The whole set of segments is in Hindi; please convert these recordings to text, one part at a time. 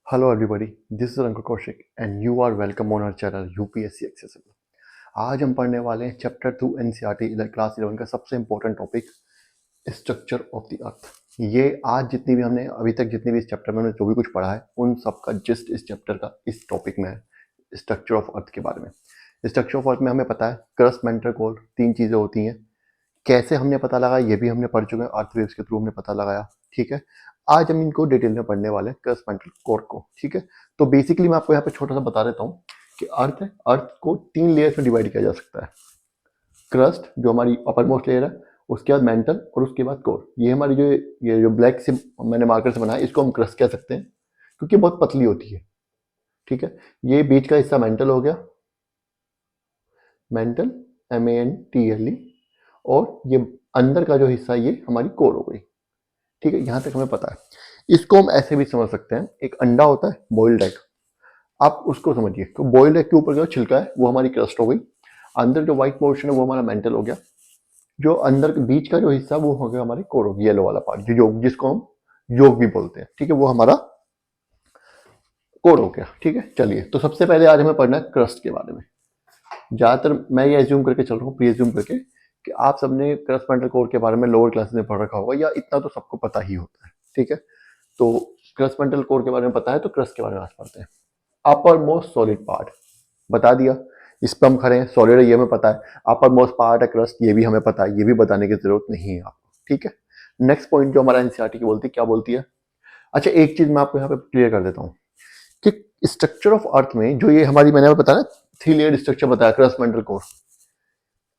Hello everybody, this is Ankur Kaushik and you are welcome on our channel UPSC Accessible। आज हम पढ़ने वाले हैं चैप्टर 2 एनसीईआरटी क्लास 11 का सबसे important topic structure of the earth. ये आज जितनी भी हमने अभी तक जितनी भी इस चैप्टर में जो भी कुछ पढ़ा है उन सब का जिस्ट इस चैप्टर का इस टॉपिक में है, स्ट्रक्चर ऑफ अर्थ के बारे में। स्ट्रक्चर ऑफ अर्थ में हमें पता है क्रस्ट, मेंटल, कोर, तीन चीज़ें होती हैं। कैसे हमने पता लगाया ये भी हमने पढ़ चुके हैं, अर्थ वेव्स के थ्रू हमने पता लगाया। ठीक है, आज हम इनको डिटेल में पढ़ने वाले हैं, क्रस्ट, मेंटल, कोर को। ठीक है, तो बेसिकली मैं आपको यहाँ पे छोटा सा बता देता हूँ कि अर्थ है, अर्थ को तीन लेयर्स में डिवाइड किया जा सकता है। क्रस्ट जो हमारी अपर मोस्ट लेयर है, उसके बाद मेंटल और उसके बाद कोर। ये हमारी जो ब्लैक से मैंने मार्कर से बनाया इसको हम क्रस्ट कह सकते हैं क्योंकि बहुत पतली होती है। ठीक है, ये बीच का हिस्सा मेंटल हो गया, मेंटल MENTLE, और ये अंदर का जो हिस्सा ये हमारी कोर हो गई। ठीक है, यहां तक हमें पता है। इसको हम ऐसे भी समझ सकते हैं, एक अंडा होता है बॉइल्ड एग, आप उसको समझिए। तो बॉइल्ड एग के ऊपर जो छिलका है वो हमारी क्रस्ट हो गई, अंदर जो व्हाइट पोर्शन है वो हमारा मेंटल हो गया, जो अंदर के बीच का जो हिस्सा वो हो गया हमारी कोर हो गई, येलो वाला पार्ट जो जिसको हम योग भी बोलते हैं। ठीक है, वो हमारा कोर हो गया। ठीक है, चलिए तो सबसे पहले आज हमें पढ़ना है क्रस्ट के बारे में। ज्यादातर मैं ये एज्यूम करके चल रहा हूँ, प्री एज्यूम करके, कि आप सबने क्रस्ट, मेंटल, कोर के बारे में लोअर क्लासेस में पढ़ रखा होगा या इतना तो सबको पता ही होता है। ठीक है, तो क्रस्ट, मेंटल, कोर के बारे में पता है तो क्रस्ट के बारे में आज पढ़ते हैं। अपर मोस्ट सॉलिड पार्ट बता दिया, इस पर हम खड़े हैं, सॉलिड है ये हमें पता है। अपर मोस्ट पार्ट है क्रस्ट, ये भी हमें पता है, ये भी बताने की जरूरत नहीं है आपको। ठीक है, नेक्स्ट पॉइंट जो हमारा एनसीईआरटी की बोलती है, क्या बोलती है? अच्छा, एक चीज मैं आपको यहाँ पे क्लियर कर देता हूँ कि स्ट्रक्चर ऑफ अर्थ में जो ये हमारी मैंने बताया ना, थ्री लेयर स्ट्रक्चर बताया, crust, mental, core.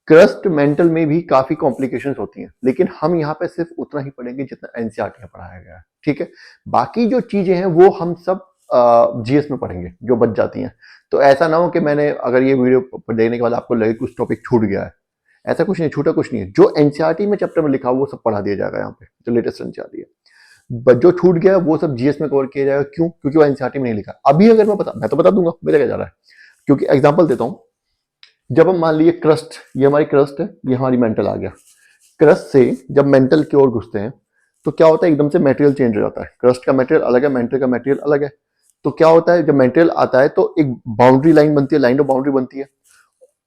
Crust mantle में भी काफी कॉम्प्लिकेशंस होती हैं, लेकिन हम यहाँ पे सिर्फ उतना ही पढ़ेंगे जितना एनसीईआरटी में पढ़ाया गया है। ठीक है, बाकी जो चीजें हैं वो हम सब जीएस में पढ़ेंगे जो बच जाती हैं। तो ऐसा ना हो कि मैंने अगर ये वीडियो देखने के बाद आपको लगे कुछ टॉपिक छूट गया है, ऐसा कुछ नहीं, छूटा कुछ नहीं है। जो एनसीईआरटी में चैप्टर में लिखा हुआ वो सब पढ़ा दिया जाएगा यहाँ पे, जो लेटेस्ट एनसीईआरटी है। बट जो छूट गया वो सब जीएस में कवर किया जाएगा। क्यों? क्योंकि वो एनसीईआरटी में नहीं लिखा। अभी अगर मैं तो बता दूंगा, मेरा क्या जा रहा है। क्योंकि एग्जाम्पल देता हूँ, जब हम मान लीजिए क्रस्ट, ये हमारी क्रस्ट है, ये हमारी मेंटल आ गया। क्रस्ट से जब मेंटल की ओर घुसते हैं तो क्या होता है, एकदम से मटेरियल चेंज हो जाता है। क्रस्ट का मटेरियल अलग है, मेंटल का मटेरियल अलग है। तो क्या होता है, जब मटेरियल आता है तो एक बाउंड्री लाइन बनती है, लाइन ऑफ बाउंड्री बनती है।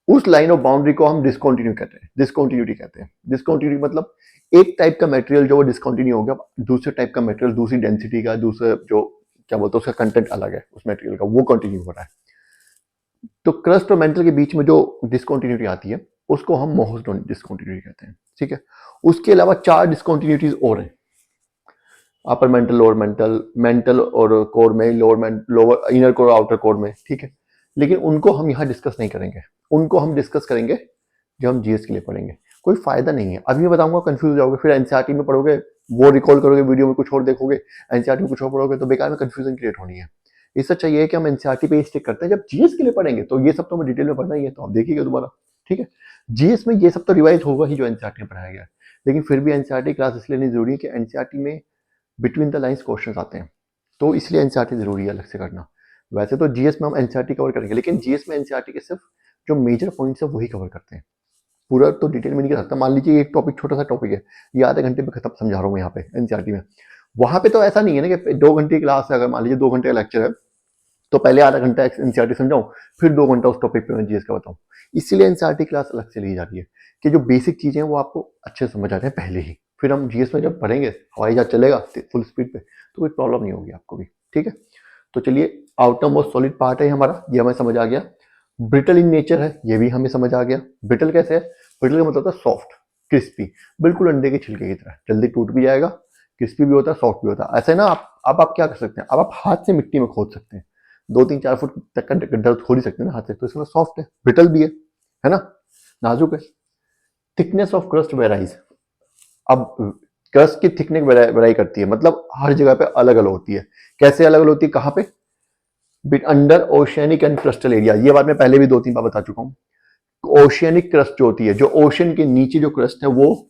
उस लाइन ऑफ बाउंड्री को हम डिसकंटिन्यू कहते हैं, डिसकंटिन्यूटी कहते हैं। डिसकंटिन्यूटी मतलब एक टाइप का मटेरियल जो वो डिसकंटिन्यू हो गया, दूसरे टाइप का मटेरियल, दूसरी डेंसिटी का, दूसरे जो क्या बोलते हैं उसका कंटेंट अलग है उस मटेरियल का, वो कंटिन्यू हो रहा है। तो क्रस्ट और मेंटल के बीच में जो डिसकंटिन्यूटी आती है उसको हम मोस्ट डिसकंटिन्यूटी कहते हैं। ठीक है, उसके अलावा चार डिसकंटिन्यूटीज और हैं, upper mantle, lower mental, mental और कोर में, lower inner core, outer core में। ठीक है, लेकिन उनको हम यहाँ डिस्कस नहीं करेंगे, उनको हम डिस्कस करेंगे जब हम जीएस के लिए पढ़ेंगे। कोई फायदा नहीं है, अभी मैं बताऊंगा कंफ्यूज हो जाओगे, फिर एनसीईआरटी में पढ़ोगे वो रिकॉल करोगे, वीडियो में कुछ और देखोगे, एनसीईआरटी में कुछ और पढ़ोगे तो बेकार में कंफ्यूजन क्रिएट होनी है। इससे अच्छा ये है कि हम एनसीईआरटी पे स्टिक करते हैं, जब जीएस के लिए पढ़ेंगे तो ये सब तो हमें डिटेल में पढ़ना ही है, तो आप देखिएगा दोबारा। ठीक है, जीएस में ये सब तो रिवाइज होगा ही जो एनसीईआरटी में पढ़ाया गया है, लेकिन फिर भी एनसीईआरटी क्लास इसलिए नहीं जरूरी है कि एनसीईआरटी में बिटवीन द लाइन्स क्वेश्चन आते हैं, तो इसलिए एनसीईआरटी जरूरी है अलग से करना। वैसे तो जीएस में हम एनसीईआरटी कवर करेंगे, लेकिन जीएस में एनसीईआरटी के सिर्फ जो मेजर पॉइंट्स है वही कवर करते हैं, पूरा तो डिटेल में नहीं कर सकता। मान लीजिए एक टॉपिक, छोटा सा टॉपिक है, ये आधे घंटे में खत्म समझा रहा हूँ यहाँ पे एनसीईआरटी में। वहां पे तो ऐसा नहीं है ना कि 2 घंटे की क्लास है, अगर मान लीजिए 2 घंटे का लेक्चर है तो पहले आधा घंटा एनसीईआरटी समझाऊं, फिर 2 घंटा उस टॉपिक पे मैं जीएस का बताऊं। इसीलिए एनसीईआरटी क्लास अलग से ली जा रही है कि जो बेसिक चीजें हैं वो आपको अच्छे से समझ आ जाए पहले ही, फिर हम जीएस में जब पढ़ेंगे, हवाई जहाज चलेगा फुल स्पीड पे तो कोई प्रॉब्लम नहीं होगी आपको भी। ठीक है, तो चलिए, आउटर मोस्ट सॉलिड पार्ट है हमारा, ये हमें समझ आ गया। ब्रिटल इन नेचर है, ये भी हमें समझ आ गया। ब्रिटल कैसे है? ब्रिटल का मतलब होता है सॉफ्ट, क्रिस्पी, बिल्कुल अंडे के छिलके की तरह, जल्दी टूट भी जाएगा, क्रिस्पी भी होता है, सॉफ्ट भी होता है। ऐसे ना आप क्या कर सकते हैं, अब आप हाथ से मिट्टी में खोद सकते हैं, 2 3 4 फुट तक का गड्ढा खोद ही सकते हैं ना हाथ से, तो इसमें सॉफ्ट है, ब्रिटल भी है ना, नाजुक है। थिकनेस ऑफ क्रस्ट वेराइज, अब क्रस्ट की थिकनेस वेराई करती है, मतलब हर जगह पे अलग अलग होती है। कैसे अलग अलग होती है, कहाँ पे? Bit under oceanic and crustal area, ये बात मैं पहले भी 2 3 बार बता चुका हूँ। ओशियनिक क्रस्ट जो होती है, जो ओशन के नीचे जो क्रस्ट है वो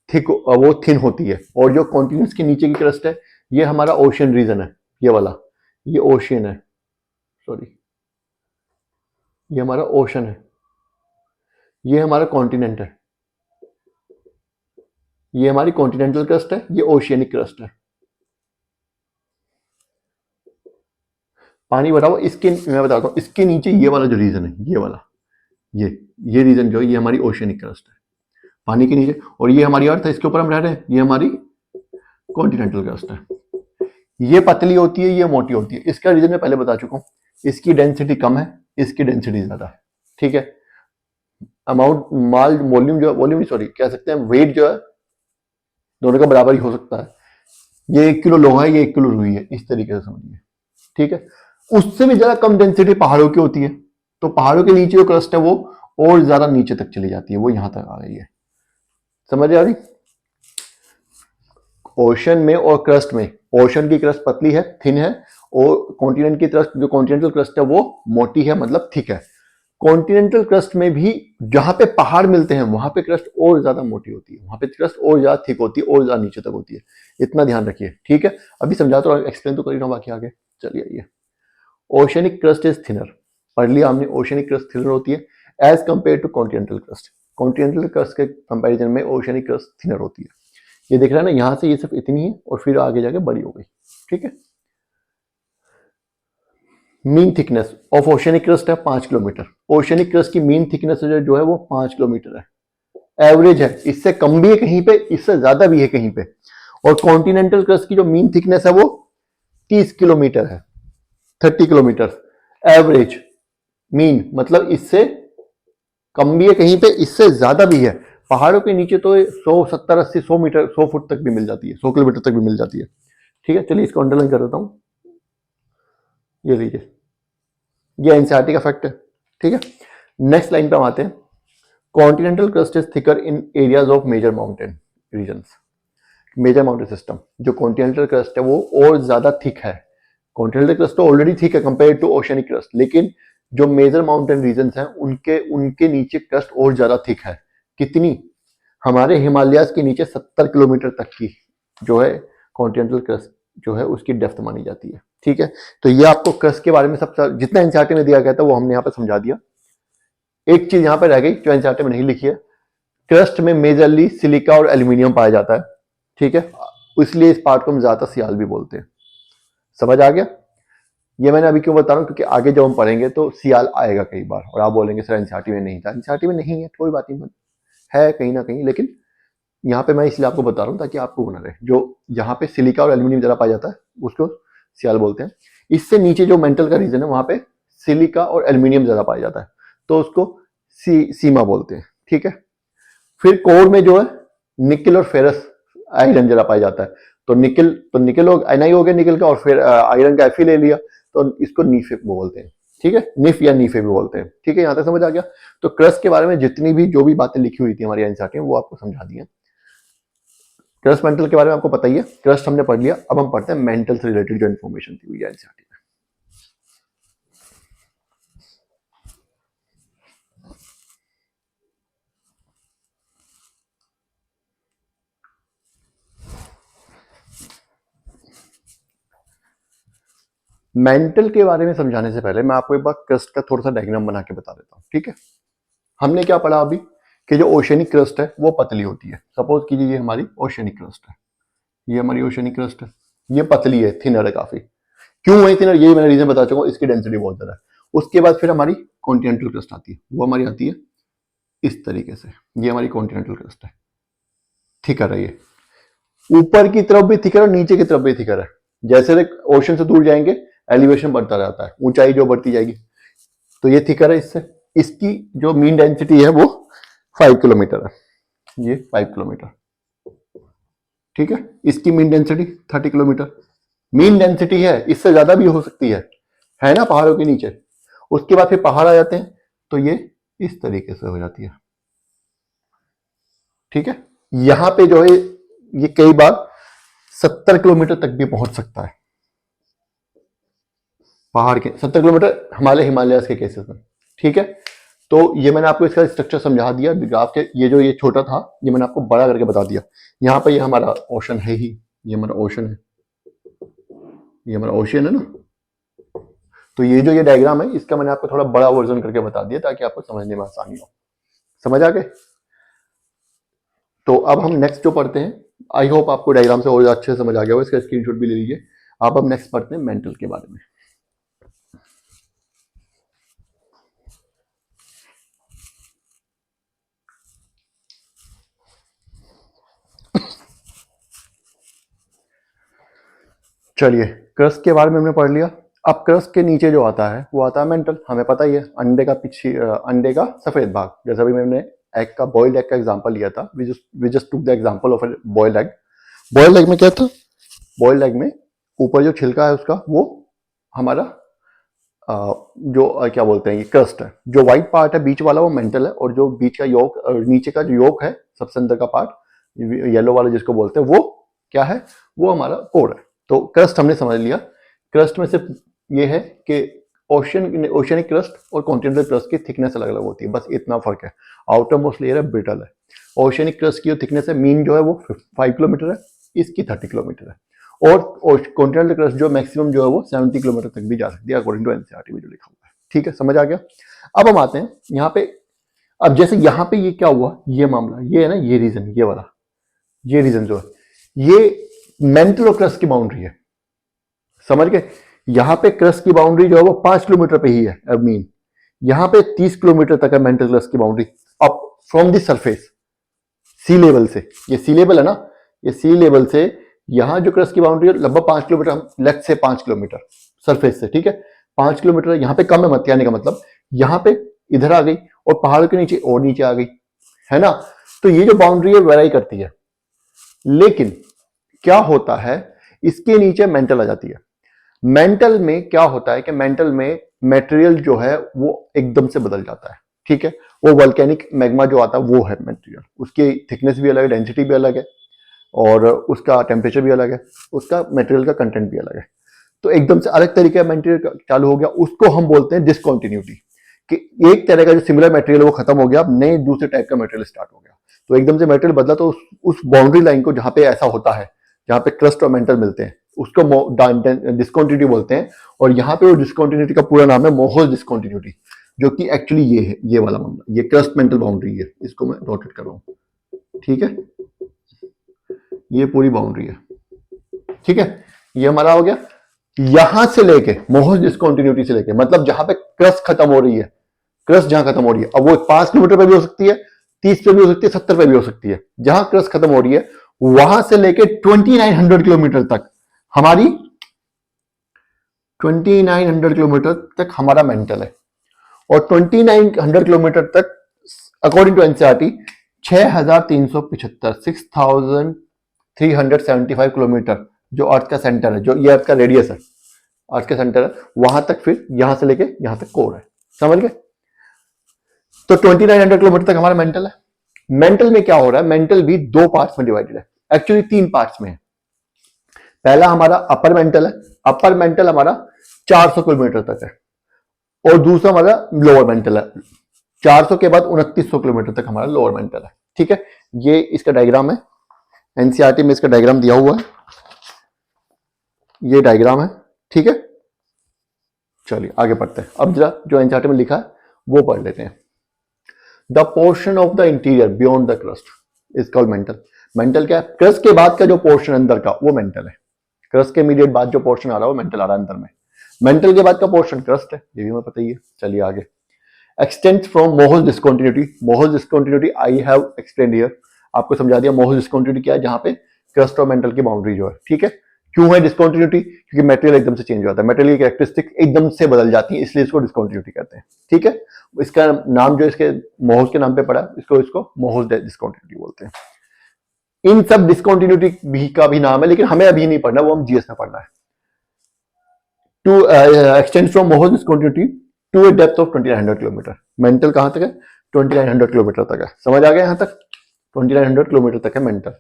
थिन होती है, और जो कॉन्टिनेंट्स के नीचे की क्रस्ट है ये हमारा ओशन रीजन है, ये वाला, ये ओशियन है, सॉरी, ये हमारा ओशन है, ये हमारा कॉन्टिनेंट है, ये हमारी कॉन्टिनेंटल क्रस्ट है, ये ओशियनिक क्रस्ट है। पानी भरा हुआ, इसके मैं बताता हूँ, इसके नीचे ये वाला जो रीजन है, ये वाला, ये रीजन जो है, ये हमारी ओशियनिक क्रस्ट है पानी के नीचे, और ये हमारी अर्थ है, इसके ऊपर हम रह रहे हैं, ये हमारी कॉन्टिनेंटल क्रस्ट है। ये पतली होती है, ये मोटी होती है। इसका रीजन मैं पहले बता चुका हूँ, इसकी डेंसिटी कम है, इसकी डेंसिटी ज्यादा है, ठीक है। अमाउंट माल वॉल्यूम जो है, वॉल्यूम सॉरी कह सकते हैं, वेट जो है दोनों का बराबर ही हो सकता है। ये 1 किलो लोहा है, ये 1 किलो रुई है, इस तरीके से समझिए, ठीक है। उससे भी ज्यादा कम डेंसिटी पहाड़ों की होती है, तो पहाड़ों के नीचे जो क्रस्ट है वो और ज्यादा नीचे तक चली जाती है, वो यहां तक आ गई है, समझ आ रही। ओशन में और क्रस्ट में, ओशन की क्रस्ट पतली है, थिन है, और कॉन्टिनेंट की क्रस्ट, जो कॉन्टिनेंटल क्रस्ट है वो मोटी है, मतलब थिक है। कॉन्टिनेंटल क्रस्ट में भी जहां पे पहाड़ मिलते हैं वहां पे क्रस्ट और ज्यादा मोटी होती है, वहां पे क्रस्ट और ज्यादा थिक होती है, और ज्यादा नीचे तक होती है, इतना ध्यान रखिए, ठीक है। अभी समझा तो, एक्सप्लेन तो कर रहा हूं, बाकी आगे चलिए। आइए, ओशनिक क्रस्ट इज थिनर, पढ़ लिया हमने, ओशनिक क्रस्ट थिनर होती है as compared to continental crust. Continental crust के कंपैरिजन में ओशनिक क्रस्ट थिनर होती है। ये देख रहे हैं ना, यहां से ये सिर्फ इतनी है और फिर आगे जाके बड़ी हो गई, ठीक है। Mean thickness of oceanic crust है 5 किलोमीटर। ओशनिक क्रस्ट की मीन थिकनेस जो है वो 5 किलोमीटर है, एवरेज है, इससे कम भी है कहीं पे, इससे ज्यादा भी है कहीं पे। और कॉन्टिनेंटल क्रस्ट की जो मीन थिकनेस है वो 30 किलोमीटर है, 30 किलोमीटर एवरेज। मीन मतलब इससे कम भी है कहीं पे, इससे ज्यादा भी है। पहाड़ों के नीचे तो 100, 70, 80, 100 मीटर, 100 फुट तक भी मिल जाती है, 100 किलोमीटर तक भी मिल जाती है, ठीक है। चलिए इसको अंडरलाइन कर देता हूं, ये लीजिए, ये एनसीईआरटी का फैक्ट है, ठीक है। नेक्स्ट लाइन पे हम आते हैं। Continental crust is thicker in areas of major mountain regions. Major mountain system, जो कॉन्टिनेंटल क्रस्ट है वो और ज्यादा थिक है। कॉन्टिनेंटल क्रस्ट तो ऑलरेडी थिक है कंपेयर टू ओशनिक क्रस्ट, लेकिन जो मेजर माउंटेन रीजन्स हैं उनके उनके नीचे क्रस्ट और ज्यादा थिक है। कितनी? हमारे हिमालयाज के नीचे 70 किलोमीटर तक की जो है कॉन्टिनेंटल क्रस्ट जो है उसकी डेप्थ मानी जाती है, ठीक है। तो ये आपको क्रस्ट के बारे में सब जितना एनसीईआरटी में दिया गया था वो हमने यहाँ पे समझा दिया। एक चीज यहाँ पे रह गई जो एनसीईआरटी में नहीं लिखी है, क्रस्ट में मेजरली सिलिका और एल्यूमिनियम पाया जाता है, ठीक है, इसलिए इस पार्ट को हम ज्यादा सियाल भी बोलते हैं। समझ आ गया? ये मैंने अभी क्यों बता रहा हूँ, क्योंकि आगे जब हम पढ़ेंगे तो सियाल आएगा कई बार और आप बोलेंगे सर एनसीईआरटी में नहीं था। एनसीईआरटी में नहीं है, कोई बात नहीं, है कहीं ना कहीं, लेकिन यहाँ पे मैं इसलिए आपको बता रहा हूँ ताकि आपको बना रहे। जो यहाँ पे सिलिका और एल्यूमिनियम जरा पाया जाता है उसको सियाल बोलते हैं। इससे नीचे जो मेंटल का रीजन है वहां पे सिलिका और एल्यूमिनियम ज्यादा पाया जाता है, तो उसको सीमा बोलते हैं, ठीक है। फिर कोर में जो है निकल और फेरस आयरन जरा पाया जाता है, तो निकल एनआई हो गया निकल का, और फिर आयरन का एफी ले लिया, तो इसको नीफे बोलते हैं, ठीक है, निफ या नीफे भी बोलते हैं, ठीक है। यहां तक समझ आ गया? तो क्रस्ट के बारे में जितनी भी जो भी बातें लिखी हुई थी हमारी एनसीईआरटी में वो आपको समझा दी है। क्रस्ट मेंटल के बारे में आपको पता ही है, क्रस्ट हमने पढ़ लिया। अब हम पढ़ते हैं मेंटल से रिलेटेड जो इन्फॉर्मेशन थी हुई एनसीईआरटी में। मेंटल के बारे में समझाने से पहले मैं आपको एक बार क्रस्ट का थोड़ा सा डायग्राम बना के बता देता हूँ, ठीक है। हमने क्या पढ़ा अभी कि जो ओशनिक क्रस्ट है वो पतली होती है। सपोज कीजिए ये हमारी ओशनिक क्रस्ट है, ये हमारी ओशनिक क्रस्ट है, ये पतली है, थिनर है काफी। क्यों है थिनर, यही मैंने रीजन बता चुका हूँ, इसकी डेंसिटी बहुत ज्यादा है। उसके बाद फिर हमारी कॉन्टिनेंटल क्रस्ट आती है, वो हमारी आती है इस तरीके से, ये हमारी कॉन्टिनेंटल क्रस्ट है, थिकर है, ये ऊपर की तरफ भी थिकर और नीचे की तरफ भी थिकर है। जैसे ओशन से दूर जाएंगे एलिवेशन बढ़ता रहता है, ऊंचाई जो बढ़ती जाएगी, तो ये थिकर है इससे। इसकी जो मीन डेंसिटी है वो 5 किलोमीटर है, ये 5 किलोमीटर, ठीक है। इसकी mean density 30 kilometre mean density है, इससे ज्यादा भी हो सकती है ना पहाड़ों के नीचे। उसके बाद फिर पहाड़ आ जाते हैं, तो ये इस तरीके से हो जाती है, ठीक है। यहां पे जो है ये कई बार 70 किलोमीटर तक भी पहुंच सकता है, पहाड़ के 70 किलोमीटर हिमालय के केसेस में, ठीक है। तो ये मैंने आपको इसका स्ट्रक्चर समझा दिया ग्राफ के। ये जो ये छोटा था ये मैंने आपको बड़ा करके बता दिया। यहाँ पे ये हमारा ओशन है ही, ये हमारा ओशन है, ये हमारा ओशियन है ना। तो ये जो ये डायग्राम है इसका मैंने आपको थोड़ा बड़ा वर्जन करके बता दिया ताकि आपको समझने में आसानी हो। समझ आ गए? तो अब हम नेक्स्ट जो पढ़ते हैं, आई होप आपको डायग्राम से और अच्छे से समझ आ गया हो, इसका स्क्रीनशॉट भी ले लीजिए। अब नेक्स्ट पढ़ते हैं मेंटल के बारे में। चलिए, क्रस्ट के बारे में हमने पढ़ लिया। अब क्रस्ट के नीचे जो आता है वो आता है मेंटल। हमें पता ही है, अंडे का पीछे अंडे का सफेद भाग, जैसा भी मैंने एग का बॉइल्ड एग का एग्जांपल लिया था। We just took the example of boiled egg. Boiled egg में क्या था? बॉइल्ड एग में ऊपर जो छिलका है उसका, वो हमारा क्या बोलते हैं, ये क्रस्ट है। जो व्हाइट पार्ट है बीच वाला वो मेंटल है, और जो बीच का योक नीचे का जो योक है सबसे अंदर का पार्ट येलो वाला जिसको बोलते हैं, वो क्या है? वो हमारा कोर है। तो क्रस्ट हमने समझ लिया। क्रस्ट में सिर्फ ये है कि ओशियनिक क्रस्ट और कॉन्टिनेंटल क्रस्ट की थिकनेस अलग अलग होती है, बस इतना फर्क है। आउटर मोस्ट लेयर है ब्रिटल है। ओशियनिक क्रस्ट की जो थिकनेस है मीन जो है वो 5 किलोमीटर है, इसकी 30 किलोमीटर है। और कॉन्टिनेंटल क्रस्ट जो मैक्सिमम जो है वो 70 किलोमीटर तक भी जा सकती है, अकॉर्डिंग टू एनसीईआरटी में जो लिखा हुआ है। ठीक है, समझ आ गया। अब हम आते हैं यहाँ पे। अब जैसे यहाँ पे ये क्या हुआ, ये मामला ये है ना, ये रीजन, ये वाला, ये रीजन जो है ये मेंटल और क्रस्ट की बाउंड्री है। समझ गए? यहाँ पे क्रस्ट की बाउंड्री जो है वो 5 किलोमीटर पे ही है अब मीन। यहाँ पे 30 किलोमीटर तक है मेंटल क्रस्ट की boundary, up from the surface, sea level से। ये सी लेवल है ना, ये सी लेवल से यहाँ जो क्रस्ट की बाउंड्री है लगभग 5 किलोमीटर, हम लेफ्ट से 5 किलोमीटर सरफेस से, ठीक है 5 किलोमीटर। यहाँ पे कम है, मत कहने का मतलब यहाँ पे इधर आ गई और पहाड़ के नीचे और नीचे आ गई, है ना। तो ये जो बाउंड्री है वेराई करती है, लेकिन क्या होता है, इसके नीचे मेंटल आ जाती है। मेंटल में क्या होता है कि मेंटल में मटेरियल जो है वो एकदम से बदल जाता है, ठीक है। वो वोल्केनिक मैग्मा जो आता है वो है मटेरियल, उसकी थिकनेस भी अलग है, डेंसिटी भी अलग है, और उसका टेम्परेचर भी अलग है, उसका मटेरियल का कंटेंट भी अलग है। तो एकदम से अलग तरीके का मटेरियल चालू हो गया, उसको हम बोलते हैं डिसकंटिन्यूटी, कि एक तरह का जो सिमिलर मटेरियल वो खत्म हो गया, अब नए दूसरे टाइप का मटेरियल स्टार्ट हो गया। तो एकदम से मटेरियल बदला, तो उस बाउंड्री लाइन को जहां पे ऐसा होता है, जहां पे क्रस्ट और मेंटल मिलते हैं, उसको डिसकंटिन्यूटी बोलते हैं। और यहाँ पे वो डिसकंटिन्यूटी का पूरा नाम है मोहोस डिसकंटिन्यूटी, जो कि एक्चुअली ये है, ये वाला मामला, ये क्रस्ट मेंटल बाउंड्री है। इसको मैं नोटेट कर रहा हूँ, ठीक है। ये पूरी बाउंड्री है, ठीक है। ये हमारा हो गया। यहां से लेके मोहोस डिसकंटिन्यूटी से लेके, मतलब जहां पे क्रस्ट खत्म हो रही है, क्रस्ट जहां खत्म हो रही है, अब वो 5 किलोमीटर पे भी हो सकती है, 30 पे भी हो सकती है, 70 पे भी हो सकती है। जहां क्रस्ट खत्म हो रही है वहां से लेके 2900 किलोमीटर तक हमारी 2900 किलोमीटर तक हमारा मेंटल है। और 2900 किलोमीटर तक अकॉर्डिंग टू एनसीईआरटी 6375 6375 किलोमीटर जो अर्थ का सेंटर है, जो ये अर्थ का रेडियस है, अर्थ का सेंटर है, वहां तक, फिर यहां से लेके यहां तक कोर है। समझ गए? तो 2900 किलोमीटर तक हमारा मेंटल है। मेंटल में क्या हो रहा है, मेंटल भी 2 पार्ट्स में डिवाइडेड है, एक्चुअली 3 पार्ट्स में है। पहला हमारा अपर मेंटल है, अपर मेंटल हमारा 400 किलोमीटर तक है, और दूसरा हमारा लोअर मेंटल है, 400 के बाद 2900 किलोमीटर तक हमारा लोअर मेंटल है, ठीक है। ये इसका डायग्राम है, एनसीईआरटी में इसका डायग्राम दिया हुआ है, ये डायग्राम है, ठीक है। चलिए आगे पढ़ते हैं। अब जरा जो एनसीईआरटी में लिखा है वो पढ़ लेते हैं। The portion of the interior beyond the crust is called mental. Mental क्या है? क्रस्ट के बाद का जो पोर्शन अंदर का वो मेंटल है। क्रस्ट के इमीडिएट बाद जो पोर्शन आ रहा है वो मेंटल आ रहा है अंदर में। मेंटल के बाद का पोर्शन क्रस्ट है, ये भी हमें पता ही है। चलिए आगे। Extends from Moho's discontinuity. Moho's discontinuity I have explained here, आपको समझा दिया। मोहोस डिसकंटिन्यूटी क्या है? जहां पे क्रस्ट और मेंटल की बाउंड्री जो है, ठीक है। क्यों है डिसकंटिन्यूटी? क्योंकि मटेरियल एकदम से चेंज होता है, मटेरियल की कैरेक्टरिस्टिक एकदम से बदल जाती है, इसलिए इसको डिसकंटिन्यूटी कहते हैं, ठीक है। इसका नाम जो इसके मोहोस के नाम पे पड़ा है, इसको मोहोस डिसकंटिन्यूटी बोलते हैं। इन सब डिसकंटिन्यूटी भी का भी नाम है, लेकिन हमें अभी नहीं पढ़ना, वो हम जीएस में पढ़ना है। To extend from Moho's discontinuity to a depth of 2900 kilometre. Mantle कहां तक है? 2900 किलोमीटर तक है। समझ आ गया? यहां तक 2900 किलोमीटर तक है मेंटल।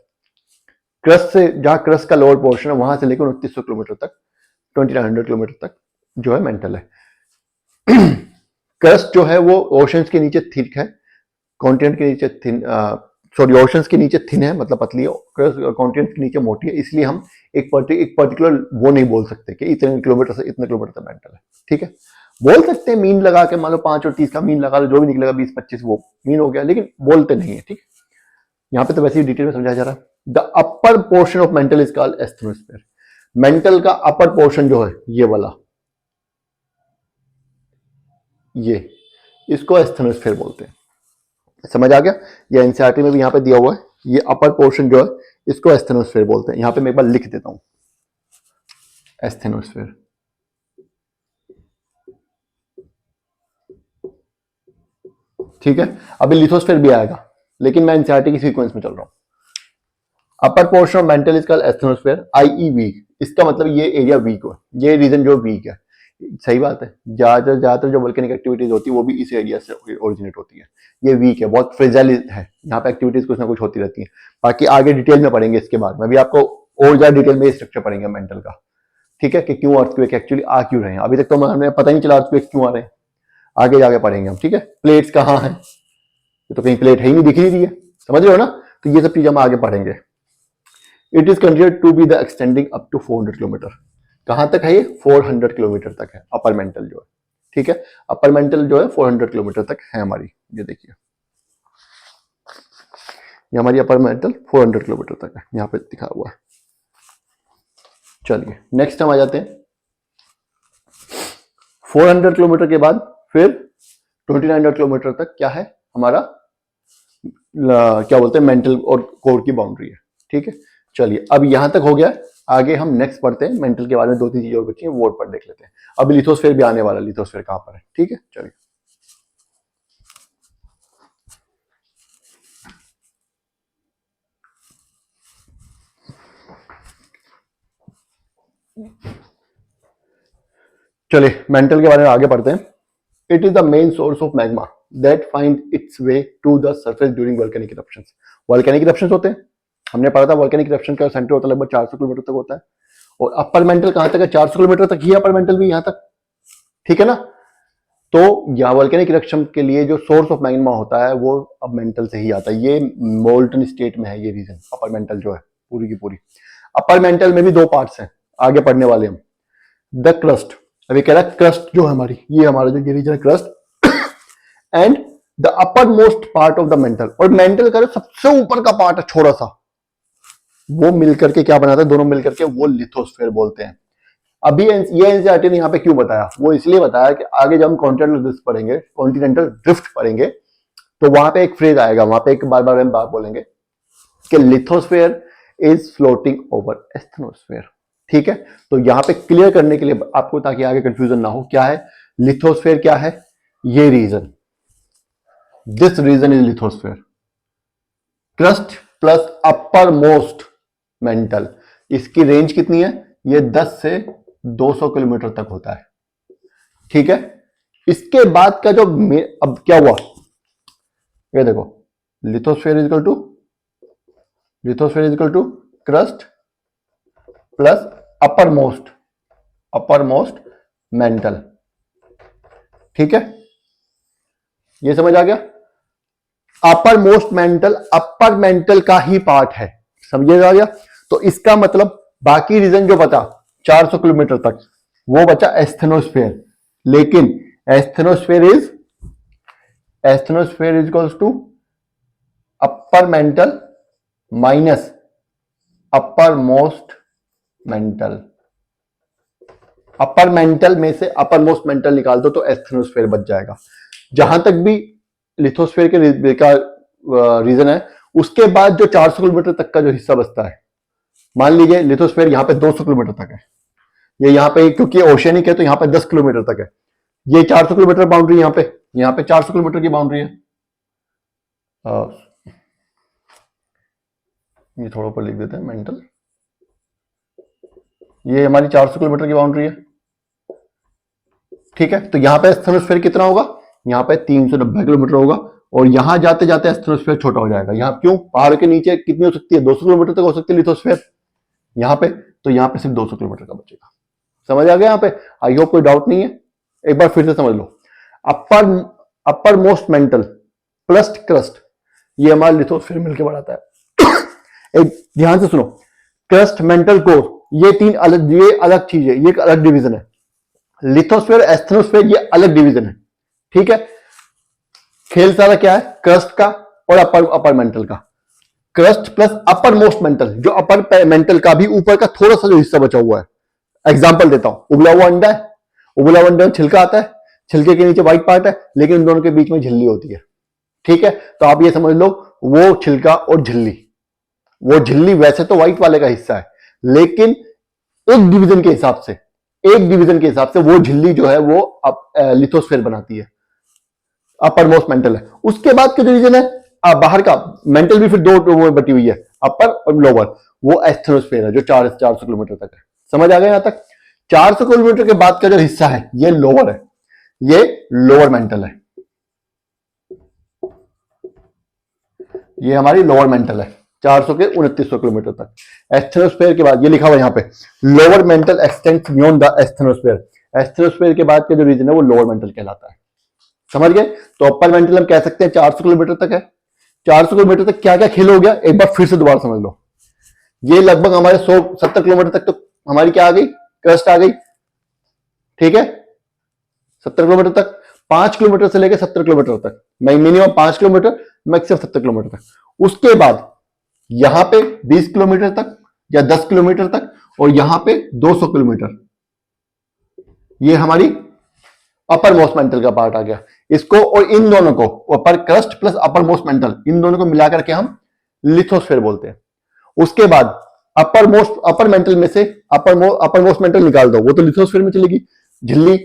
क्रस्ट से, जहां क्रस्ट का लोअर पोर्शन है, वहां से लेकर 2900 किलोमीटर तक, 2900 किलोमीटर तक जो है मेंटल है। क्रस्ट जो है वो ओशंस के नीचे थिक है, कॉन्टिनेंट के नीचे थिन, सॉरी ओशंस के नीचे थिन है, मतलब पतली है, कॉन्टिनेंट के नीचे मोटी है। इसलिए हम एक पर्टिकुलर वो नहीं बोल सकते कि इतने किलोमीटर से इतने किलोमीटर तक मेंटल है, ठीक है। बोल सकते हैं मीन लगा के, मान लो 5 और 30 का मीन लगा लो, जो भी निकलेगा 20-25 वो मीन हो गया, लेकिन बोलते नहीं है, ठीक। यहाँ पे तो वैसे ही डिटेल में समझाया जा रहा है। The upper portion of mantle is called asthenosphere. Mental का अपर पोर्शन जो है ये वाला, ये, इसको एस्थेनोस्फीयर बोलते हैं। समझ आ गया? ये एनसीईआरटी में भी यहाँ पे दिया हुआ है, ये अपर पोर्शन जो है इसको एस्थेनोस्फीयर बोलते हैं। यहाँ पे मैं एक बार लिख देता हूँ। एस्थेनोस्फेयर। ठीक है, अभी लिथोस्फेयर भी आएगा, लेकिन मैं एनसीईआरटी की सीक्वेंस में चल रहा हूं। Upper portion of mantle is called asthenosphere, I weak. इसका मतलब ये एरिया वीक हो, ये रीजन जो वीक है। सही बात है, ज्यादातर जो वोल्केनिक एक्टिविटीज होती है वो भी इस एरिया से ओरिजिनेट होती है। ये वीक है, बहुत फ्रेजाइल है, यहाँ पे एक्टिविटीज कुछ ना कुछ होती रहती है। बाकी आगे डिटेल में पढ़ेंगे इसके बाद में, अभी आपको और ज्यादा डिटेल में स्ट्रक्चर पढ़ेंगे मेंटल का। ठीक है, कि क्यों अर्थक्वेक एक्चुअली आ क्यों रहे हैं, अभी तक तो हमें पता ही नहीं चला अर्थक्वेक क्यों आ रहे हैं, आगे जाके पढ़ेंगे हम। ठीक है, प्लेट्स कहाँ है, तो कहीं प्लेट है ही नहीं, दिख नहीं रही है, समझ रहे हो ना। तो ये सब चीज हम आगे पढ़ेंगे। It is considered to be the extending up to 400 kilometre. कहां तक है ये? 400 किलोमीटर तक है अपर मेंटल जो है। ठीक है, अपर मेंटल जो है 400 किलोमीटर तक है हमारी। ये देखिए, ये हमारी अपर मेंटल 400 किलोमीटर तक है, यहां पे दिखा हुआ है। चलिए नेक्स्ट हम आ जाते हैं। 400 किलोमीटर के बाद फिर 2900 किलोमीटर तक क्या है हमारा, क्या बोलते हैं, मेंटल और कोर की बाउंड्री है। ठीक है, चलिए अब यहां तक हो गया, आगे हम नेक्स्ट पढ़ते हैं मेंटल के बारे में। 2-3 चीजें और बची हैं, वो पर देख लेते हैं। अभी लिथोस्फेयर भी आने वाला है, लिथोस्फेयर कहां पर है। ठीक है, चलिए चलिए मेंटल के बारे में आगे पढ़ते हैं। It is the main source of magma that find its way to the surface during volcanic eruptions. Volcanic eruptions होते हैं, हमने पढ़ा था वोल्केनिक इरप्शन का सेंटर होता है लगभग 400 किलोमीटर तक होता है। और अपर मेंटल कहां तक है? 400 किलोमीटर तक ही, अपर मेंटल भी यहां तक। ठीक है ना, तो या वोल्केनिक इरप्शन के लिए जो सोर्स ऑफ मैग्मा होता है वो अब मेंटल से ही आता है। ये मोल्टन स्टेट में है ये रीजन, अपर मेंटल जो है पूरी की पूरी। अपर मेंटल में भी 2 पार्ट्स हैं, आगे पढ़ने वाले हम। द क्रस्ट, अभी कह रहा है क्रस्ट जो है हमारी, ये हमारा जो रीजन है crust, and the uppermost part of the mental. और मेंटल का सबसे ऊपर का पार्ट है छोटा सा, वो मिलकर के क्या बनाता है, दोनों मिलकर के वो लिथोस्फेयर बोलते हैं। अभी ये एनसीईआरटी ने यहाँ पे क्यों बताया, वो इसलिए बताया कि आगे जब हम कॉन्टिनेंटल ड्रिफ्ट पढ़ेंगे, कॉन्टिनेंटल ड्रिफ्ट पढ़ेंगे, तो वहां पे एक फ्रेज आएगा, वहां पे एक बार बार हम बात बोलेंगे कि lithosphere is floating over asthenosphere. ठीक है, तो यहां पे क्लियर करने के लिए आपको, ताकि आगे कंफ्यूजन ना हो, क्या है लिथोस्फेयर, क्या है ये region, this region is lithosphere. Crust plus upper most mantle, इसकी रेंज कितनी है? ये 10 से 200 किलोमीटर तक होता है। ठीक है, इसके बाद का जो अब क्या हुआ, ये देखो, lithosphere is equal to crust plus upper most mantle. ठीक है, ये समझ आ गया। अपर मेंटल का ही पार्ट है, समझिएगा गया। तो इसका मतलब बाकी रीजन जो बचा 400 किलोमीटर तक, वो बचा एस्थेनोस्फेयर। लेकिन asthenosphere is equals to upper mantle minus upper most mantle. Upper mantle में से अपर मोस्ट मेंटल निकाल दो तो एस्थेनोस्फेयर बच जाएगा। जहां तक भी लिथोस्फेयर के का रीजन है, उसके बाद जो 400 किलोमीटर तक का जो हिस्सा बचता है, मान लीजिए लिथोस्फेयर यहाँ पे 200 किलोमीटर तक है, ये यहाँ पे क्योंकि ओशियनिक है तो यहाँ पे 10 किलोमीटर तक है, ये 400 किलोमीटर बाउंड्री, यहाँ पे 400 किलोमीटर की बाउंड्री है। ये थोड़ा ऊपर लिख देते हैं मेंटल, ये हमारी 400 किलोमीटर की बाउंड्री है। ठीक है, तो यहाँ पे एस्थेनोस्फेयर कितना होगा? यहाँ पे 390 किलोमीटर होगा, और यहां जाते जाते एस्थेनोस्फेयर छोटा हो जाएगा। यहाँ क्यों? पहाड़ के नीचे कितनी हो सकती है? 200 किलोमीटर तक हो सकती है लिथोस्फेयर यहाँ पे, तो यहाँ पे सिर्फ 200 किलोमीटर का बचेगा। समझ आ गया यहाँ पे? आई होप कोई डाउट नहीं है, एक बार फिर से समझ लो। Upper most mantle plus crust, ये हमारा लिथोस्फेयर मिलकर बनाता है। एक ध्यान से सुनो, क्रस्ट, मेंटल, कोर, ये अलग चीज है, ये एक अलग डिवीजन है। लिथोस्फेयर, एस्थेनोस्फेयर, ये अलग डिवीजन है। ठीक है, खेल सारा क्या है? क्रस्ट का और अपर मेंटल का। Crust plus upper most mental, जो अपर मेंटल का भी ऊपर का थोड़ा सा जो हिस्सा बचा हुआ है। एग्जांपल देता हूं, उबला हुआ अंडा है, उबला हुआ अंडा में छिलका आता है, छिलके के नीचे व्हाइट पार्ट है, लेकिन उन दोनों के बीच में झिल्ली होती है। ठीक है, तो आप ये समझ लो, वो छिलका और झिल्ली, वो झिल्ली वैसे तो व्हाइट वाले का हिस्सा है, लेकिन एक डिवीजन के हिसाब से, एक डिवीजन के हिसाब से वो झिल्ली जो है वो लिथोस्फेयर बनाती है, अपर मोस्ट मेंटल है। उसके बाद का जो रीजन है बाहर का मेंटल भी फिर दो वो बटी हुई है, अपर और लोअर, वो एस्थेनोस्फेयर है जो 400 किलोमीटर तक है। समझ आ गया यहां तक? 400 किलोमीटर के बाद का जो हिस्सा है ये लोअर है, ये लोअर मेंटल है, ये हमारी लोअर मेंटल है 400 के 2900 किलोमीटर तक। एस्थेनोस्फेयर के बाद ये लिखा हुआ है यहाँ पे, lower mental x tends beyond the asthenosphere. Asthenosphere के बाद का जो रीजन है वो लोअर मेंटल कहलाता है। समझ गए? तो अपर मेंटल हम कह सकते हैं 400 किलोमीटर तक है। 400 किलोमीटर तक क्या क्या खेल हो गया, एक बार फिर से दोबारा समझ लो। ये लगभग हमारे 170 किलोमीटर तक तो हमारी क्या आ गई, क्रस्ट आ गई, ठीक है, 70 किलोमीटर तक। 5 किलोमीटर से लेकर 70 किलोमीटर तक, मिनिमम 5 किलोमीटर, मैक्सिमम 70 किलोमीटर तक। उसके बाद यहां पे 20 किलोमीटर तक या 10 किलोमीटर तक, और यहां पे 200 किलोमीटर, ये हमारी अपर मोस्ट मेंटल का पार्ट आ गया। इसको और इन दोनों को, upper crust plus upper most mantle, इन दोनों को मिलाकर के हम लिथोस्फेयर बोलते हैं। उसके बाद अपर मेंटल में से अपर मोस्ट मेंटल निकाल दो, वो तो लिथोस्फेयर में चलेगी, झिल्ली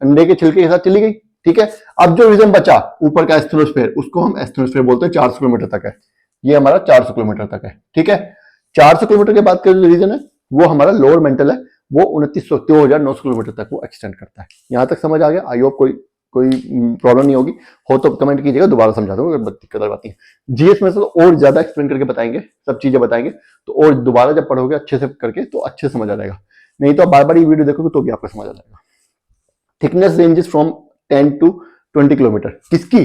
अंडे के छिलके के साथ चली गई, ठीक है। अब जो रीजन बचा ऊपर का एस्थेनोस्फेयर, उसको हम एस्थेनोस्फेयर बोलते हैं। 400 किलोमीटर तक है, ये हमारा 400 किलोमीटर तक है, ठीक है। 400 किलोमीटर के बाद का जो रीजन है वो हमारा लोअर मेंटल है, वो 2900 किलोमीटर तक वो एक्सटेंड करता है। यहां तक समझ आ गया? आई होप कोई प्रॉब्लम नहीं होगी, हो तो कमेंट कीजिएगा, दोबारा समझा दूंगा अगर दिक्कत आती है। जीएस में से तो और ज्यादा एक्सप्लेन करके बताएंगे, सब चीजें बताएंगे, तो और दोबारा जब पढ़ोगे अच्छे से करके तो अच्छे से समझ आ जाएगा। नहीं तो बार बार ये वीडियो देखोगे तो भी आपको समझ आ जाएगा। Thickness ranges from 10 to 20 kilometre, किसकी?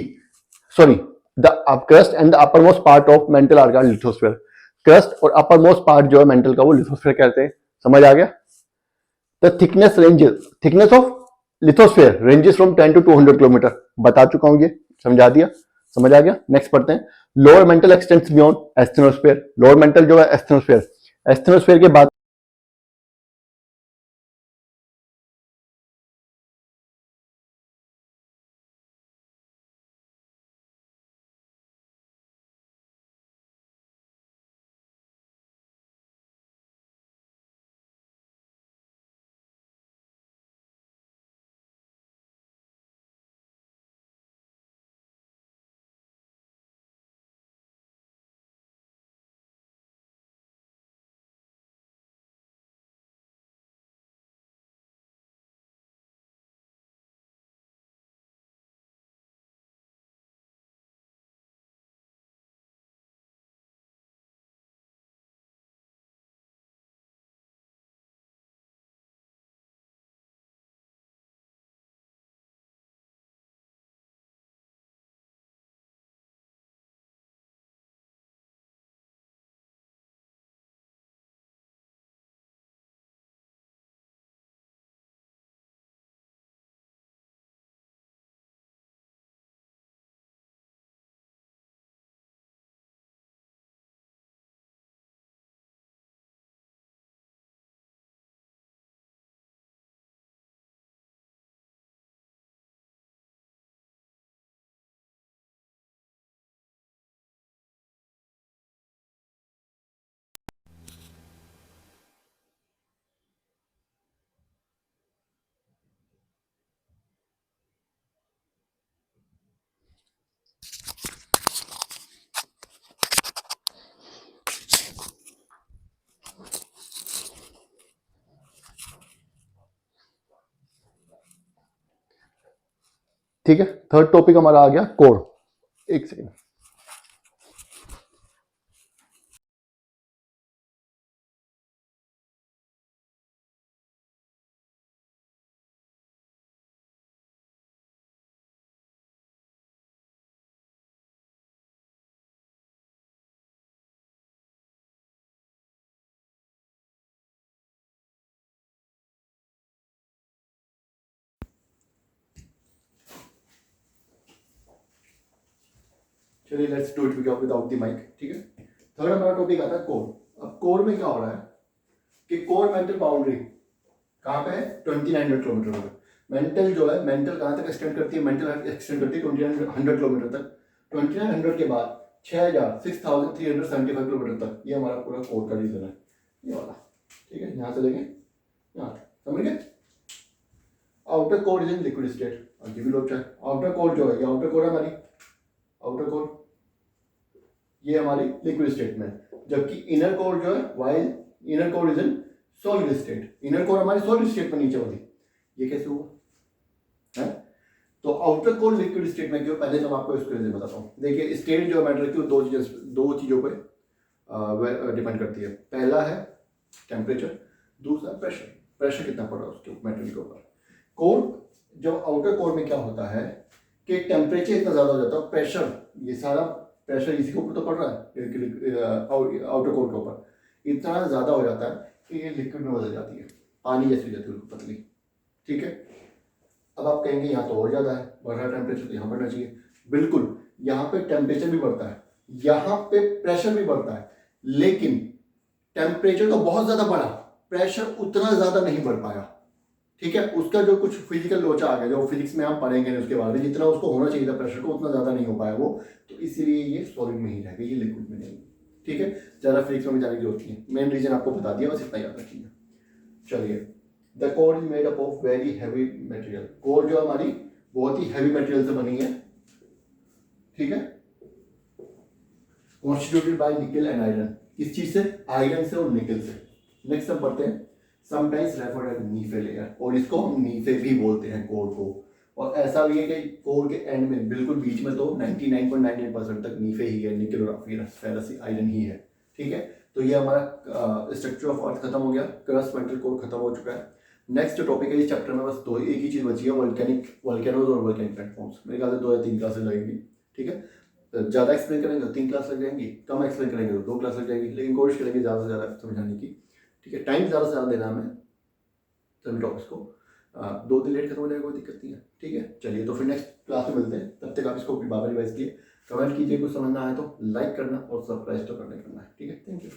Sorry, the crust and the uppermost part of mantle are called lithosphere. Crust और अपर मोस्ट पार्ट जो है मेंटल का, वो लिथोस्फेयर कहते हैं। समझ आ गया? The thickness of lithosphere ranges from 10 to 200 kilometre, बता चुका हूं, ये समझा दिया, समझ आ गया। नेक्स्ट पढ़ते हैं। Lower mental x tends beyond asthenosphere. Lower mental जो है एस्थेनोस्फेयर, एस्थेनोस्फेयर के बाद ठीक है, थर्ड टॉपिक हमारा आ गया कोर। एक सेकेंड, चलिए let's do it without the mic, ठीक है। थर्ड हमारा टॉपिक आता है कोर। अब कोर में क्या हो रहा है कि कोर मेंटल बाउंड्री कहां पे है? 2900 किलोमीटर पर। मेंटल जो है, मेंटल कहां तक एक्सटेंड करती है? मेंटल एक्सटेंड करती है 2900 किलोमीटर तक। 2900 के बाद 6375 किलोमीटर तक, ये हमारा पूरा कोर का रीजन है, ये वाला, ठीक है। यहां से लेके समझ गए। Outer core is in liquid state, outer core जो है, ये आउटर कोर है हमारी, आउटर कोर ये हमारी लिक्विड स्टेट में, जबकि इनर कोर जो है, while inner core is in solid state, inner core हमारी सॉलिड स्टेट में नीचे वाली, ये कैसे हुआ है। तो आउटर कोर लिक्विड स्टेट में क्यों, पहले तो मैं आपको इसके लिए बताता हूँ। देखिए स्टेट जो मैटर की दो चीजों पे डिपेंड करती है। पहला है टेम्परेचर, दूसरा प्रेशर, प्रेशर कितना पड़ रहा है उसके मेटेरियल के ऊपर। कोर जब आउटर कोर में क्या होता है कि टेम्परेचर इतना ज़्यादा हो जाता है, प्रेशर, ये सारा प्रेशर इसी के ऊपर तो पड़ रहा है, आउटर कोर के ऊपर इतना ज़्यादा हो जाता है कि ये लिक्विड में बदल जाती है, पानी जैसी हो जाती है पतली। ठीक है, अब आप कहेंगे यहाँ तो और ज़्यादा है, बढ़ रहा है टेम्परेचर, तो यहाँ बढ़ना चाहिए। बिल्कुल, यहाँ पे टेम्परेचर भी बढ़ता है, यहाँ पे प्रेशर भी बढ़ता है, लेकिन टेम्परेचर तो बहुत ज़्यादा बढ़ा, प्रेशर उतना ज़्यादा नहीं बढ़ पाया। ठीक है, उसका जो कुछ फिजिकल लोचा आ गया, जो फिजिक्स में हम पढ़ेंगे उसके बारे में, जितना उसको होना चाहिए था प्रेशर को उतना ज़्यादा नहीं हो पाया वो, तो इसीलिए ये सॉलिड में ही रह गई, ये लिक्विड में नहीं। ठीक है, ज़्यादा फिजिक्स में जाने की जरूरत नहीं है, मेन रीजन आपको बता दिया, बस इतना याद रखिएगा। चलिए, the core is made up of very heavy material, core जो हमारी बहुत ही हैवी मटेरियल से बनी है। ठीक है, कॉन्स्टिट्यूटेड बाय निकल एंड आयरन, किस चीज से, आयरन से और निकल से। नेक्स्ट हम पढ़ते हैं, समटाइम्स रेफर्ड एज नीफे लेयर, और इसको हम नीफे भी बोलते हैं कोर को। और ऐसा भी है कि कोर के एंड में बिल्कुल बीच में तो 99.99% तक नीफे ही है, निकल और फेरस आयरन ही है। ठीक है, तो ये हमारा स्ट्रक्चर ऑफ अर्थ खत्म हो गया, क्रस्ट मेटल कोर खत्म हो चुका है। नेक्स्ट टॉपिक है इस चैप्टर में बस दो, एक ही चीज बची है, वोल्केनोज और वोल्केनिक प्लेटफॉर्म्स। मेरे ख्याल से 2 या 3 क्लासेस लगेंगी। ठीक है, ज़्यादा एक्सप्लेन करेंगे तो 3 क्लास लग जाएंगी, कम एक्सप्लेन करेंगे तो 2 क्लास लग जाएंगी, लेकिन कोशिश करेंगे ज़्यादा से ज़्यादा समझाने की। ठीक है, टाइम ज़्यादा से ज़्यादा देना हमें सभी टॉपिक्स को, 2 दिन लेट खत्म हो जाएगा कोई दिक्कत नहीं है। ठीक है, चलिए तो फिर नेक्स्ट क्लास में मिलते हैं, तब तक आप इसको बाबा रिवाइज किए, कमेंट कीजिए, कुछ समझना है तो लाइक करना और सब्सक्राइब तो करना है। ठीक है, थैंक यू।